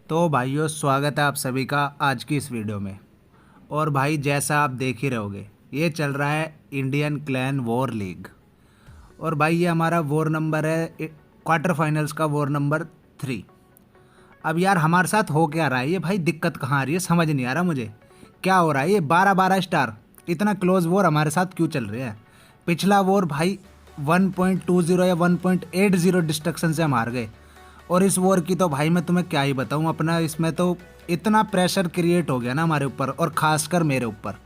तो भाइयों, स्वागत है आप सभी का आज की इस वीडियो में। और भाई, जैसा आप देख ही रहोगे, ये चल रहा है इंडियन क्लैन वॉर लीग। और भाई, ये हमारा वॉर नंबर है क्वार्टर फाइनल्स का, वॉर नंबर 3। अब यार, हमारे साथ हो क्या रहा है ये भाई? दिक्कत कहाँ आ रही है, समझ नहीं आ रहा मुझे। क्या हो रहा है ये 12-12 स्टार? इतना क्लोज वॉर हमारे साथ क्यों चल रही है? पिछला वॉर भाई 1.20 या 1.80 डिस्ट्रक्शन से हम हार गए। और इस वॉर की तो भाई मैं तुम्हें क्या ही बताऊं, अपना इसमें तो इतना प्रेशर क्रिएट हो गया ना हमारे ऊपर, और खासकर मेरे ऊपर।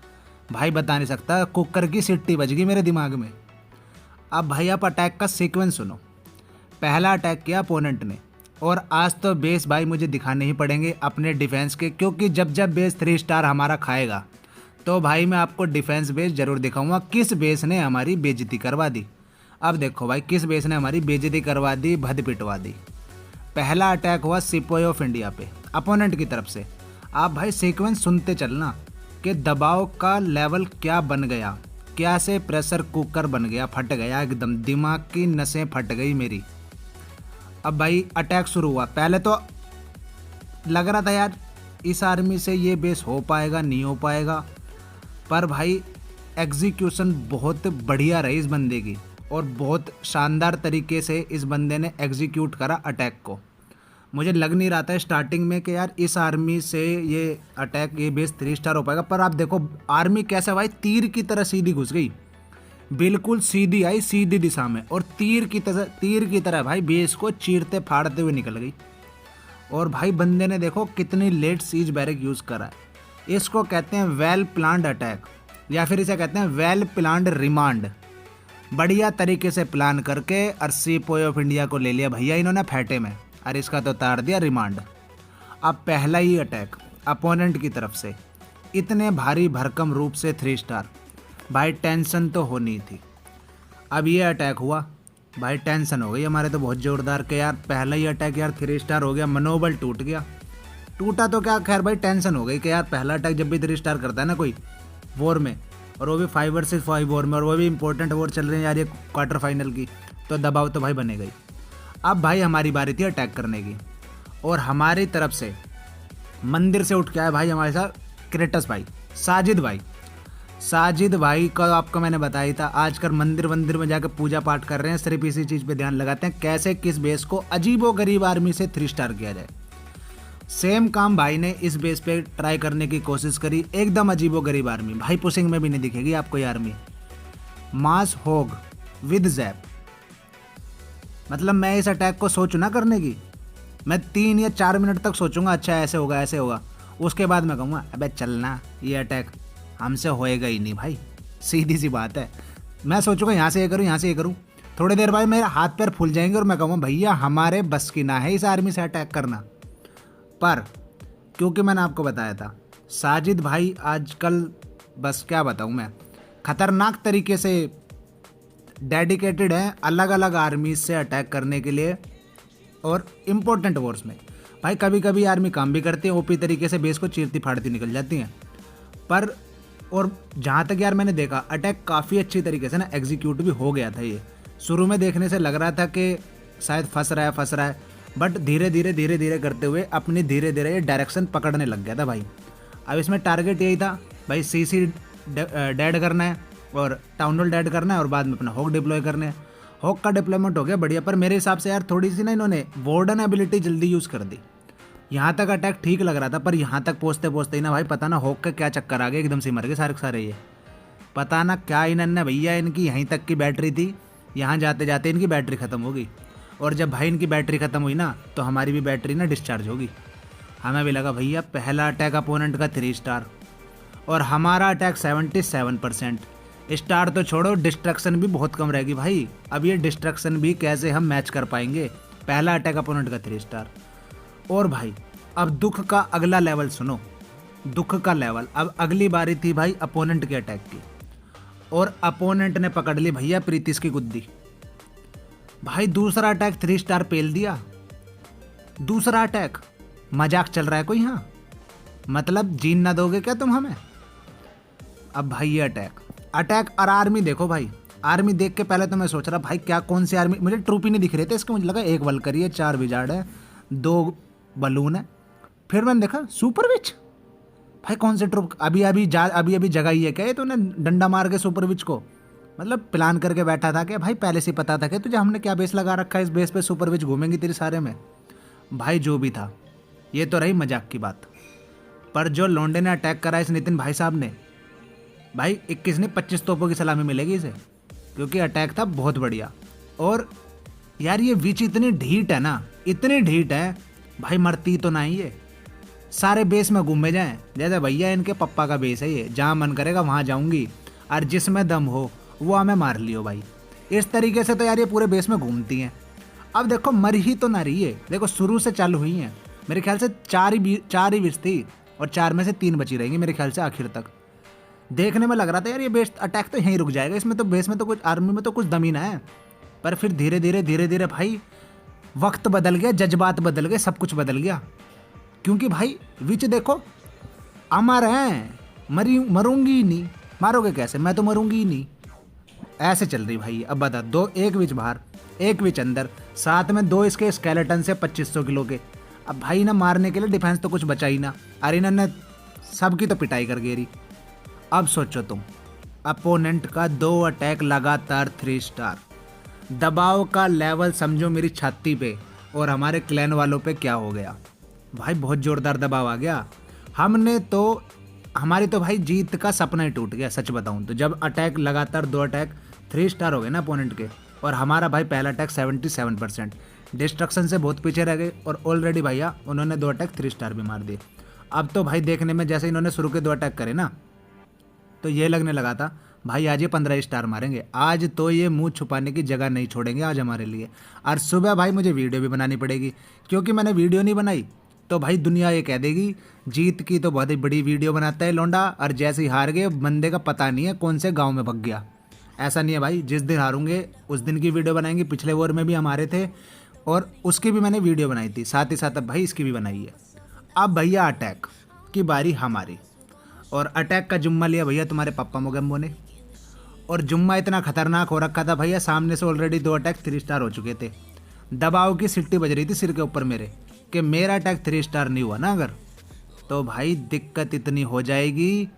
भाई बता नहीं सकता, कुकर की सीटी बज गई मेरे दिमाग में। अब भाई आप अटैक का सीक्वेंस सुनो। पहला अटैक किया अपोनेंट ने, और आज तो बेस भाई मुझे दिखाने ही पड़ेंगे अपने डिफेंस के, क्योंकि जब जब बेस 3 स्टार हमारा खाएगा तो भाई मैं आपको डिफेंस बेस जरूर दिखाऊंगा किस बेस ने हमारी बेइज्जती करवा दी। अब देखो भाई, किस बेस ने हमारी बेइज्जती करवा दी, भद पिटवा दी। पहला अटैक हुआ सिपोय ऑफ इंडिया पे अपोनेंट की तरफ से। आप भाई सीक्वेंस सुनते चलना कि दबाव का लेवल क्या बन गया, क्या से प्रेशर कुकर बन गया, फट गया एकदम, दिमाग की नसें फट गई मेरी। अब भाई अटैक शुरू हुआ। पहले तो लग रहा था यार इस आर्मी से ये बेस हो पाएगा नहीं हो पाएगा, पर भाई एग्जीक्यूशन बहुत बढ़िया रही इस बंदे की, और बहुत शानदार तरीके से इस बंदे ने एग्जीक्यूट करा अटैक को। मुझे लग नहीं रहा था स्टार्टिंग में कि यार इस आर्मी से ये अटैक, ये बेस 3 स्टार हो पाएगा। पर आप देखो आर्मी कैसे भाई तीर की तरह सीधी घुस गई, बिल्कुल सीधी आई, सीधी दिशा में, और तीर की तरह भाई बेस को चीरते फाड़ते हुए निकल गई। और भाई बंदे ने देखो कितनी लेट सीज बैरक यूज़ करा है। इसको कहते हैं वेल प्लान्ड अटैक, या फिर इसे कहते हैं वेल प्लान्ड रिमांड। बढ़िया तरीके से प्लान करके सिपोय ऑफ इंडिया को ले लिया भैया इन्होंने फैटे में, और इसका तो उतार दिया रिमांड। अब पहला ही अटैक अपोनेंट की तरफ से इतने भारी भरकम रूप से 3 स्टार, भाई टेंशन तो होनी थी। अब ये अटैक हुआ, भाई टेंशन हो गई हमारे तो बहुत ज़ोरदार के यार पहला ही अटैक यार 3 स्टार हो गया, मनोबल टूट गया। टूटा तो क्या, खैर भाई टेंशन हो गई कि यार पहला अटैक जब भी 3 स्टार करता है ना कोई वॉर में, और वो भी 5 वर्सेस 5 वॉर में, और वो भी इंपॉर्टेंट वॉर चल रहे हैं यार ये क्वार्टर फाइनल की, तो दबाव तो भाई बनेगा ही। अब भाई हमारी बारी थी अटैक करने की, और हमारी तरफ से मंदिर से उठ के आए भाई हमारे साथ क्रेटस भाई, साजिद भाई का आपको मैंने बताया ही था। आजकल मंदिर में जाकर पूजा पाठ कर रहे हैं, सिर्फ इसी चीज़ पे ध्यान लगाते हैं कैसे किस बेस को अजीबो गरीब आर्मी से 3 स्टार किया जाए। सेम काम भाई ने इस बेस पे ट्राई करने की कोशिश करी, एकदम अजीबो गरीब आर्मी, भाई पुशिंग में भी नहीं दिखेगी आपको ये आर्मी। मास होग विद जैप, मतलब मैं इस अटैक को सोचूं ना करने की, मैं 3 या 4 मिनट तक सोचूंगा, अच्छा ऐसे होगा ऐसे होगा, उसके बाद मैं कहूँगा अबे चलना, ये अटैक हमसे होएगा ही नहीं भाई, सीधी सी बात है। मैं सोचूंगा यहाँ से ये करूँ, यहाँ से ये करूँ, थोड़ी देर बाद मेरे हाथ पैर फूल जाएंगे और मैं कहूँगा भैया हमारे बस की ना है इस आर्मी से अटैक करना। पर क्योंकि मैंने आपको बताया था साजिद भाई आजकल, बस क्या बताऊँ मैं, ख़तरनाक तरीके से डेडिकेटेड है अलग अलग आर्मी से अटैक करने के लिए, और इम्पोर्टेंट वॉर्स में भाई कभी कभी आर्मी काम भी करती है, ओपी तरीके से बेस को चीरती फाड़ती निकल जाती हैं। पर और जहाँ तक यार मैंने देखा अटैक काफ़ी अच्छी तरीके से ना एग्जीक्यूट भी हो गया था। ये शुरू में देखने से लग रहा था कि शायद फंस रहा है, बट धीरे धीरे करते हुए अपनी धीरे ये डायरेक्शन पकड़ने लग गया था भाई। अब इसमें टारगेट यही था भाई, सीसी डेड करना है और टाउन हॉल डेड करना है, और बाद में अपना हॉक डिप्लॉय करने हैं। हॉक का डिप्लॉयमेंट हो गया बढ़िया, पर मेरे हिसाब से यार थोड़ी सी ना इन्होंने वार्डन एबिलिटी जल्दी यूज़ कर दी। यहाँ तक अटैक ठीक लग रहा था, पर यहाँ तक पहुँचते ही ना भाई पता ना हॉक का क्या चक्कर आ गया, एकदम से मर गए सारे के सारे। ये पता ना क्या इन्होंने भैया, इनकी यहीं तक की बैटरी थी, यहाँ जाते जाते इनकी बैटरी ख़त्म हो गई, और जब भाई इनकी बैटरी ख़त्म हुई ना तो हमारी भी बैटरी ना डिस्चार्ज होगी। हमें भी लगा भैया पहला अटैक अपोनेंट का 3 स्टार, और हमारा अटैक 77%। स्टार तो छोड़ो, डिस्ट्रक्शन भी बहुत कम रहेगी भाई। अब ये डिस्ट्रक्शन भी कैसे हम मैच कर पाएंगे, पहला अटैक अपोनेंट का 3 स्टार। और भाई अब दुख का अगला लेवल सुनो, दुख का लेवल। अब अगली बारी थी भाई अपोनेंट के अटैक की, और अपोनेंट ने पकड़ ली भैया प्रीतिश की गुद्दी। भाई दूसरा अटैक 3 स्टार पेल दिया, दूसरा अटैक। मजाक चल रहा है कोई यहाँ? मतलब जीन ना दोगे क्या तुम हमें? अब भाई ये अटैक और आर्मी देखो भाई, आर्मी देख के पहले तो मैं सोच रहा भाई क्या कौन सी आर्मी, मुझे ट्रूप ही नहीं दिख रहे थे इसके, मुझे लगा 1 वल्करी है, 4 विजार्ड है, 2 बलून है, फिर मैंने देखा सुपर विच, भाई कौन से ट्रुप अभी अभी जगाई है क्या ये तूने डंडा मार के सुपर विच को। मतलब प्लान करके बैठा था कि भाई पहले से पता था कि तुझे हमने क्या बेस लगा रखा है, इस बेस पे सुपर विच घूमेंगी तेरे सारे में। भाई जो भी था, ये तो रही मजाक की बात, पर जो लोंडे ने अटैक करा इस नितिन भाई साहब ने, भाई 21 ने 25 तोपों की सलामी मिलेगी इसे, क्योंकि अटैक था बहुत बढ़िया। और यार ये विच इतनी ढीठ है ना, इतनी ढीठ है भाई, मरती तो नहीं ये, सारे बेस में घूमे जाएं, जैसे भैया इनके पप्पा का बेस है ये, जहाँ मन करेगा वहाँ जाऊंगी और जिसमें दम हो वो हमें मार लियो भाई। इस तरीके से तो यार ये पूरे बेस में घूमती हैं। अब देखो मर ही तो ना रही है, देखो शुरू से चालू हुई हैं, मेरे ख्याल से चार ही विच थी और 4 में से 3 बची रहेंगी मेरे ख्याल से आखिर तक। देखने में लग रहा था यार ये बेस अटैक तो यहीं रुक जाएगा, इसमें तो बेस में तो कुछ आर्मी में तो कुछ दम ही ना है। पर फिर धीरे धीरे भाई वक्त बदल गया, जज्बात बदल गए, सब कुछ बदल गया। क्योंकि भाई विच देखो अमर हैं, मरूंगी ही नहीं, मारोगे कैसे, मैं तो मरूंगी ही नहीं, ऐसे चल रही भाई। अब बता दो, एक विच बाहर एक विच अंदर, साथ में 2 इसके स्केलेटन से 2500 किलो के। अब भाई ना मारने के लिए डिफेंस तो कुछ बचा ही ना, अरे इन्होंने सबकी तो पिटाई कर गेरी। अब सोचो तुम, अपोनेंट का 2 अटैक लगातार 3 स्टार, दबाव का लेवल समझो मेरी छाती पे, और हमारे क्लैन वालों पे क्या हो गया भाई, बहुत जोरदार दबाव आ गया। हमारी तो भाई जीत का सपना ही टूट गया सच बताऊं तो, जब अटैक लगातार 2 अटैक 3 स्टार हो गए ना अपोनेंट के, और हमारा भाई पहला अटैक 77%, डिस्ट्रक्शन से बहुत पीछे रह गए, और ऑलरेडी भैया उन्होंने 2 अटैक 3 स्टार भी मार दिए। अब तो भाई देखने में जैसे इन्होंने शुरू के 2 अटैक करे ना, तो ये लगने लगा था भाई आज ये 15 स्टार मारेंगे, आज तो ये मुंह छुपाने की जगह नहीं छोड़ेंगे आज हमारे लिए। और सुबह भाई मुझे वीडियो भी बनानी पड़ेगी, क्योंकि मैंने वीडियो नहीं बनाई तो भाई दुनिया ये कह देगी जीत की तो बहुत ही बड़ी वीडियो बनाता है लौंडा, और जैसे ही हार गए बंदे का पता नहीं है कौन से गांव में भग गया। ऐसा नहीं है भाई, जिस दिन हारूंगे उस दिन की वीडियो बनाएंगे। पिछले वॉर में भी हमारे थे और उसकी भी मैंने वीडियो बनाई थी, साथ ही साथ अब भाई इसकी भी बनाई है। अब भैया अटैक की बारी हमारी, और अटैक का जुम्मा लिया भैया तुम्हारे पापा मोगेम्बो ने, और जुम्मा इतना खतरनाक हो रखा था भैया, सामने से ऑलरेडी 2 अटैक 3 स्टार हो चुके थे। दबाव की सिट्टी बज रही थी सिर के ऊपर मेरे कि मेरा अटैक 3 स्टार नहीं हुआ ना अगर, तो भाई दिक्कत इतनी हो जाएगी।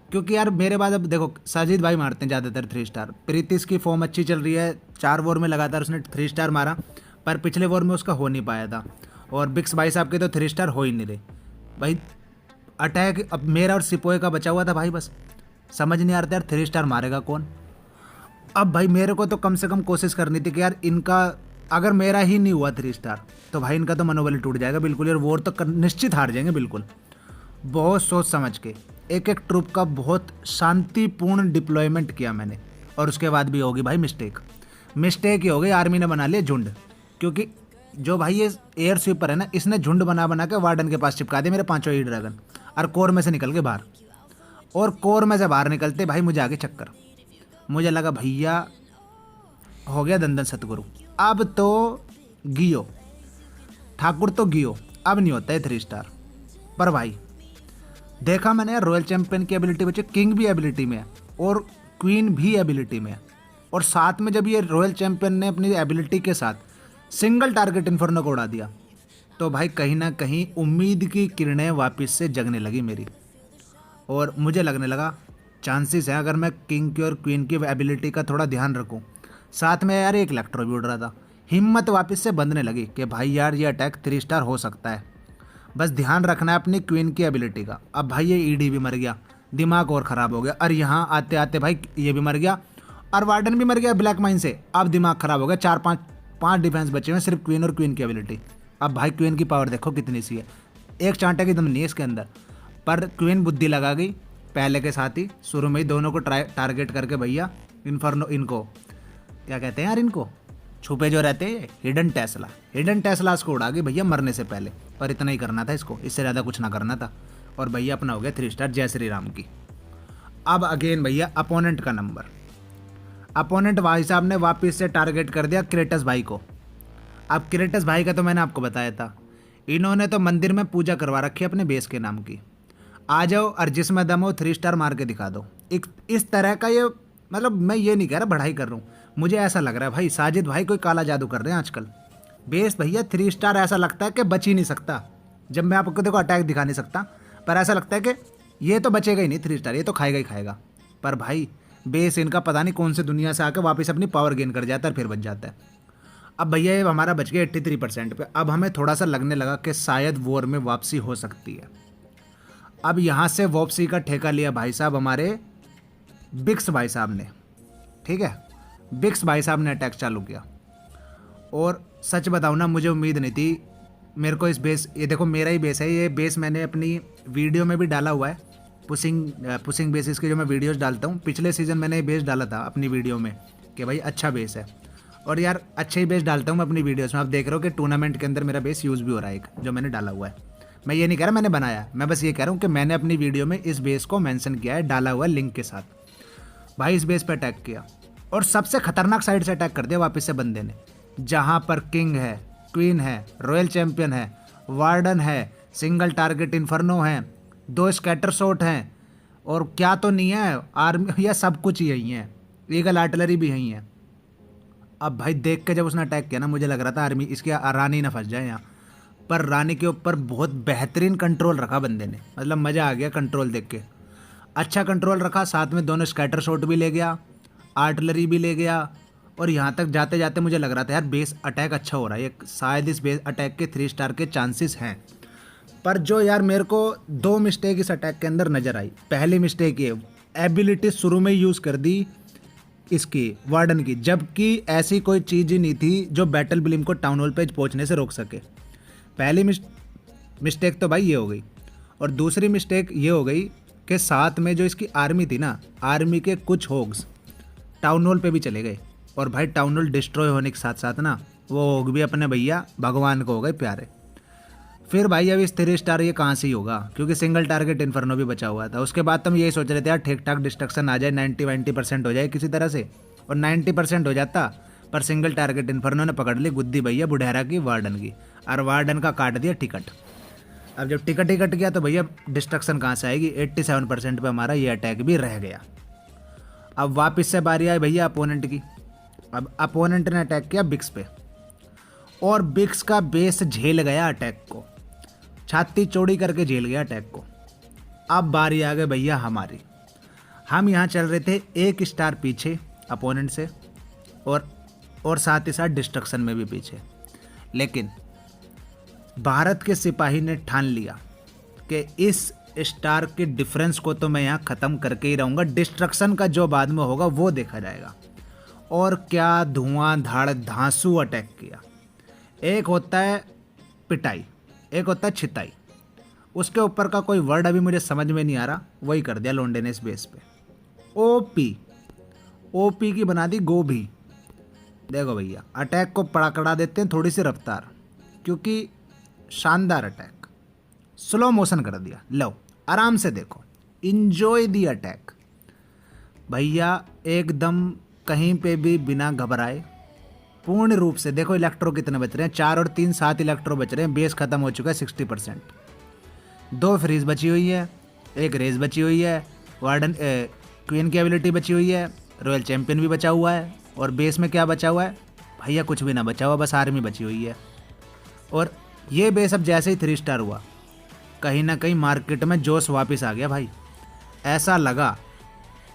क्योंकि यार मेरे बाद अब देखो साजिद भाई मारते हैं ज़्यादातर 3 स्टार, प्रीतिश की फॉर्म अच्छी चल रही है, 4 वॉर में लगातार उसने 3 स्टार मारा, पर पिछले वॉर में उसका हो नहीं पाया था, और बिक्स भाई साहब के तो 3 स्टार हो ही नहीं रहे भाई। अटैक अब मेरा और सिपोए का बचा हुआ था भाई, बस समझ नहीं आ रहा था यार 3 स्टार मारेगा कौन। अब भाई मेरे को तो कम से कम कोशिश करनी थी कि यार इनका अगर मेरा ही नहीं हुआ 3 स्टार तो भाई इनका तो मनोबल टूट जाएगा बिल्कुल, और वॉर तो निश्चित हार जाएंगे बिल्कुल। बहुत सोच समझ के एक एक ट्रूप का बहुत शांतिपूर्ण डिप्लॉयमेंट किया मैंने, और उसके बाद भी होगी भाई मिस्टेक ही हो गई, आर्मी ने बना लिया झुंड। क्योंकि जो भाई ये एयर स्वीपर है ना, इसने झुंड बना के वार्डन के पास चिपका दिए मेरे 5 ई ड्रैगन, और कोर में से निकल के बाहर, और कोर में से बाहर निकलते भाई मुझे आगे चक्कर, मुझे लगा भैया हो गया दंदन सतगुरु, अब तो गियो ठाकुर, तो गियो अब नहीं होता है 3 स्टार। पर भाई देखा मैंने यार रॉयल चैंपियन की एबिलिटी बच्चे, किंग भी एबिलिटी में है और क्वीन भी एबिलिटी में है, और साथ में जब ये रॉयल चैंपियन ने अपनी एबिलिटी के साथ सिंगल टारगेट इन्फर्नो को उड़ा दिया, तो भाई कहीं ना कहीं उम्मीद की किरणें वापस से जगने लगी मेरी, और मुझे लगने लगा चांसेस है अगर मैं किंग की और क्वीन की एबिलिटी का थोड़ा ध्यान रखूं, साथ में यार एक इलेक्ट्रो भी उड़ रहा था, हिम्मत वापस से बंधने लगी कि भाई यार ये अटैक 3 स्टार हो सकता है, बस ध्यान रखना है अपनी क्वीन की एबिलिटी का। अब भाई ये ईडी भी मर गया, दिमाग और ख़राब हो गया, और यहाँ आते आते भाई ये भी मर गया, और वार्डन भी मर गया ब्लैक माइन से, अब दिमाग ख़राब हो गया। 4-5 डिफेंस बचे हुए सिर्फ क्वीन और क्वीन की एबिलिटी। अब भाई क्वीन की पावर देखो कितनी सी है, एक चांटे की दम नहीं है इसके अंदर, पर क्वीन बुद्धि लगा गई पहले के साथ ही, शुरू में ही दोनों को टारगेट करके भैया इन्फर्नो, इनको क्या कहते हैं यार, इनको छुपे जो रहते हैं हिडन टेस्लास को उड़ा गई भैया मरने से पहले, पर इतना ही करना था इसको, इससे ज़्यादा कुछ ना करना था, और भैया अपना हो गया 3 स्टार जय श्री राम की। अब अगेन भैया अपोनेंट का नंबर, अपोनेंट भाई साहब ने वापस से टारगेट कर दिया क्रेटस भाई को। अब क्रेटस भाई का तो मैंने आपको बताया था, इन्होंने तो मंदिर में पूजा करवा रखी है अपने बेस के नाम की, आ जाओ और जिसमें दम हो 3 स्टार मार के दिखा दो। एक इस तरह का ये, मतलब मैं ये नहीं कह रहा बढ़ाई कर रहा हूँ, मुझे ऐसा लग रहा है भाई साजिद भाई कोई काला जादू कर रहे हैं आजकल। बेस भैया 3 स्टार ऐसा लगता है कि बच ही नहीं सकता, जब मैं आपको देखो अटैक दिखा नहीं सकता, पर ऐसा लगता है कि ये तो बचेगा ही नहीं 3 स्टार, ये तो खाएगा ही खाएगा। पर भाई बेस इनका पता नहीं कौन सी दुनिया से आकर वापस अपनी पावर गेन कर जाता है और फिर बच जाता है। अब भैया ये हमारा बच गया 83% पे। अब हमें थोड़ा सा लगने लगा कि शायद वॉर में वापसी हो सकती है। अब यहाँ से वापसी का ठेका लिया भाई साहब हमारे बिक्स भाई साहब ने, ठीक है। बिक्स भाई साहब ने अटैक चालू किया और सच बताऊँ ना, मुझे उम्मीद नहीं थी मेरे को इस बेस, ये देखो मेरा ही बेस है, ये बेस मैंने अपनी वीडियो में भी डाला हुआ है, पुशिंग बेसिस के जो मैं वीडियोस डालता हूँ। पिछले सीज़न मैंने ये बेस डाला था अपनी वीडियो में कि भाई अच्छा बेस है, और यार अच्छे ही बेस डालता हूँ मैं अपनी वीडियोस में। आप देख रहे हो कि टूर्नामेंट के अंदर मेरा बेस यूज़ भी हो रहा है एक, जो मैंने डाला हुआ है। मैं ये नहीं कह रहा मैंने बनाया, मैं बस ये कह रहा हूँ कि मैंने अपनी वीडियो में इस बेस को मेंशन किया है, डाला हुआ है लिंक के साथ। भाई इस बेस पे अटैक किया और सबसे खतरनाक साइड से अटैक कर दिया वापस से बंदे ने, जहाँ पर किंग है, क्वीन है, रॉयल चैंपियन है, वार्डन है, सिंगल टारगेट इन्फर्नो है, 2 स्कैटर शॉट हैं, और क्या तो नहीं है, आर्मी या सब कुछ यही है, ईगल आर्टिलरी भी यही है। अब भाई देख के जब उसने अटैक किया ना, मुझे लग रहा था आर्मी इसकी रानी ना फंस जाए यहाँ, पर रानी के ऊपर बहुत बेहतरीन कंट्रोल रखा बंदे ने, मतलब मज़ा आ गया कंट्रोल देख के। अच्छा कंट्रोल रखा, साथ में दोनों स्कैटर शॉट भी ले गया, आर्टिलरी भी ले गया, और यहाँ तक जाते जाते मुझे लग रहा था यार बेस अटैक अच्छा हो रहा है, ये शायद इस बेस अटैक के 3 स्टार के चांसेस हैं। पर जो यार मेरे को 2 मिस्टेक इस अटैक के अंदर नज़र आई। पहली मिस्टेक ये, एबिलिटी शुरू में यूज़ कर दी इसकी वार्डन की, जबकि ऐसी कोई चीज़ ही नहीं थी जो बैटल ब्लिम को टाउन हॉल पे पहुँचने से रोक सके। पहली मिस्टेक तो भाई ये हो गई, और दूसरी मिस्टेक ये हो गई कि साथ में जो इसकी आर्मी थी ना, आर्मी के कुछ होग्स टाउन हॉल पे भी चले गए, और भाई टाउन हॉल डिस्ट्रॉय होने के साथ साथ ना वो होग भी अपने भैया भगवान को हो गए प्यारे। फिर भाई अब इस 3 स्टार ये कहाँ से ही होगा, क्योंकि सिंगल टारगेट इन्फर्नो भी बचा हुआ था। उसके बाद तो हम यही सोच रहे थे यार ठीक ठाक डिस्ट्रक्शन आ जाए, 90-90% हो जाए किसी तरह से, और 90% हो जाता, पर सिंगल टारगेट इन्फर्नो ने पकड़ ली गुद्दी भैया बुढ़ेरा की वार्डन की, और वार्डन का काट दिया टिकट। अब जब टिकट ही कट गया तो भैया डिस्ट्रक्शन कहाँ से आएगी, 87% पे हमारा ये अटैक भी रह गया। अब वापस से बारी आई भैया अपोनेंट की। अब अपोनेंट ने अटैक किया बिक्स पे, और बिक्स का बेस झेल गया अटैक को, छाती चौड़ी करके झेल गया अटैक को। अब बारी आ गई भैया हमारी। हम यहाँ चल रहे थे 1 स्टार पीछे अपोनेंट से, और साथ ही साथ डिस्ट्रक्शन में भी पीछे, लेकिन भारत के सिपाही ने ठान लिया कि इस स्टार के डिफरेंस को तो मैं यहाँ ख़त्म करके ही रहूँगा, डिस्ट्रक्शन का जो बाद में होगा वो देखा जाएगा। और क्या धुआंधार धांसू अटैक किया। एक होता है पिटाई, एक होता है छिताई, उसके ऊपर का कोई वर्ड अभी मुझे समझ में नहीं आ रहा, वही कर दिया लोंडे ने इस बेस पे। ओपी की बना दी गोभी। देखो भैया अटैक को पकड़ा देते हैं थोड़ी सी रफ्तार, क्योंकि शानदार अटैक, स्लो मोशन कर दिया। लो आराम से देखो, इंजॉय दी अटैक भैया, एकदम कहीं पे भी बिना घबराए पूर्ण रूप से। देखो इलेक्ट्रो कितने बच रहे हैं, 4 और 3 7 इलेक्ट्रो बच रहे हैं। बेस खत्म हो चुका है 60%। 2 फ्रीज बची हुई है, 1 रेस बची हुई है, वार्डन क्वीन की एबिलिटी बची हुई है, रॉयल चैंपियन भी बचा हुआ है, और बेस में क्या बचा हुआ है भैया, कुछ भी ना बचा हुआ, बस आर्मी बची हुई है। और ये बेस अब जैसे ही 3 स्टार हुआ, कहीं ना कहीं मार्केट में जोश वापस आ गया भाई। ऐसा लगा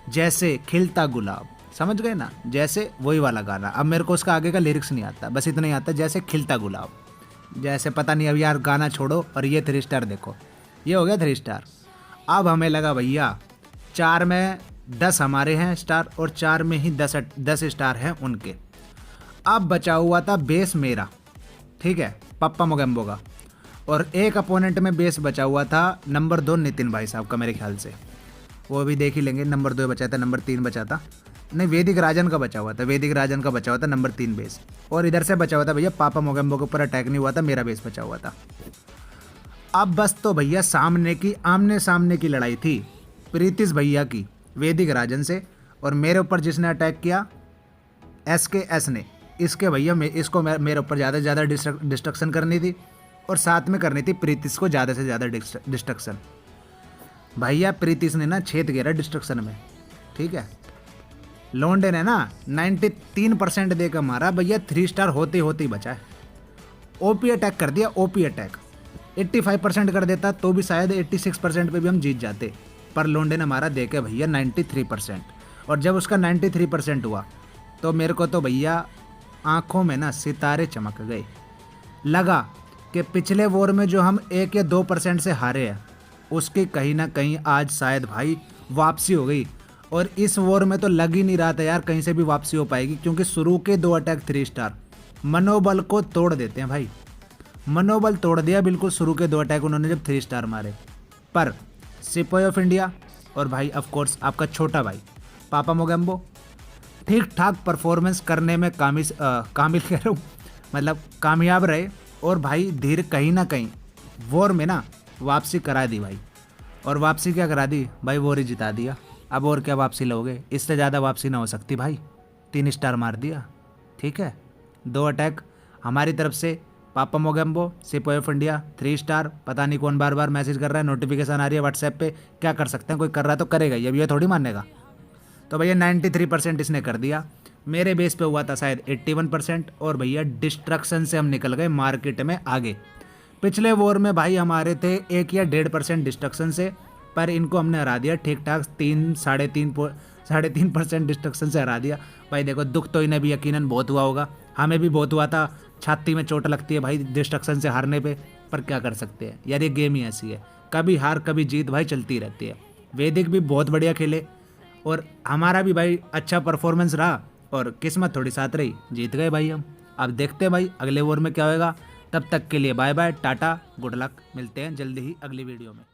जैसे खिलता गुलाब, समझ गए ना, जैसे वही वाला गाना। अब मेरे को उसका आगे का लिरिक्स नहीं आता, बस इतना ही आता जैसे खिलता गुलाब, जैसे पता नहीं। अब यार गाना छोड़ो और ये 3 स्टार देखो, ये हो गया 3 स्टार। अब हमें लगा भैया 4 में 10 हमारे हैं स्टार, और 4 में ही 10 स्टार हैं उनके। अब बचा हुआ था बेस मेरा, ठीक है, पप्पा मोगेम्बो का, और एक अपोनेंट में बेस बचा हुआ था नंबर 2 नितिन भाई साहब का, मेरे ख्याल से वो भी देख ही लेंगे। नंबर 2 बचा था, नंबर 3 बचा था, नहीं वैदिक राजन का बचा हुआ था, वैदिक राजन का बचा हुआ था नंबर 3 बेस। और इधर से बचा हुआ था भैया पापा मोगेम्बो के ऊपर अटैक नहीं हुआ था, मेरा बेस बचा हुआ था। अब बस तो भैया आमने सामने की लड़ाई थी प्रीतिश भैया की वैदिक राजन से, और मेरे ऊपर जिसने अटैक किया SKS ने, इसके भैया इसको मेरे ऊपर ज़्यादा से ज़्यादा डिस्ट्रक्शन करनी थी, और साथ में करनी थी प्रीतिश को ज़्यादा से ज़्यादा डिस्ट्रक्शन। भैया प्रीतिश ने ना छेद घेरा डिस्ट्रक्शन में, ठीक है। लोंडे ने ना 93% देकर मारा भैया, 3 स्टार होते होते ही बचा है। ओपी अटैक कर दिया, ओपी अटैक। 85% कर देता तो भी शायद 86% पे भी हम जीत जाते, पर लोंडे ने हमारा देके भैया 93%। और जब उसका 93% हुआ तो मेरे को तो भैया आंखों में ना सितारे चमक गए। लगा कि पिछले वॉर में जो हम 1 या 2% से हारे हैं उसकी कहीं ना कहीं आज शायद भाई वापसी हो गई। और इस वॉर में तो लग ही नहीं रहा था यार कहीं से भी वापसी हो पाएगी, क्योंकि शुरू के 2 अटैक 3 स्टार मनोबल को तोड़ देते हैं भाई। मनोबल तोड़ दिया बिल्कुल शुरू के 2 अटैक उन्होंने जब 3 स्टार मारे। पर सिपाही ऑफ इंडिया और भाई ऑफ कोर्स आपका छोटा भाई पापा मोगेम्बो ठीक ठाक परफॉर्मेंस करने में कामिल कह रहा हूँ, मतलब कामयाब रहे। और भाई धीर कहीं ना कहीं वॉर में ना वापसी करा दी भाई। और वापसी क्या करा दी भाई, वॉर ही जिता दिया। अब और क्या वापसी लोगे, इससे ज़्यादा वापसी ना हो सकती भाई। 3 स्टार मार दिया, ठीक है। 2 अटैक हमारी तरफ से, पापा मोगेम्बो सिपाही ऑफ इंडिया 3 स्टार। पता नहीं कौन बार बार मैसेज कर रहा है, नोटिफिकेशन आ रही है व्हाट्सएप पे, क्या कर सकते हैं, कोई कर रहा है तो करेगा ही, अब ये थोड़ी मानेगा। तो भैया 93% इसने कर दिया। मेरे बेस पे हुआ था शायद 81%। और भैया डिस्ट्रक्शन से हम निकल गए मार्केट में आगे। पिछले वॉर में भाई हमारे थे 1 या 1.5% डिस्ट्रक्शन से, पर इनको हमने हरा दिया ठीक ठाक 3-3.5% डिस्ट्रक्शन से हरा दिया। भाई देखो दुख तो इन्हें भी यकीनन बहुत हुआ होगा, हमें भी बहुत हुआ था, छाती में चोट लगती है भाई डिस्ट्रक्शन से हारने पे। पर क्या कर सकते हैं यार, ये गेम ही ऐसी है, कभी हार कभी जीत भाई चलती रहती है। वैदिक भी बहुत बढ़िया खेले और हमारा भी भाई अच्छा परफॉर्मेंस रहा, और किस्मत थोड़ी साथ रही, जीत गए भाई हम। अब देखते हैं भाई अगले ओवर में क्या होएगा। तब तक के लिए bye bye, tata, good luck, मिलते हैं जल्दी ही अगली वीडियो में।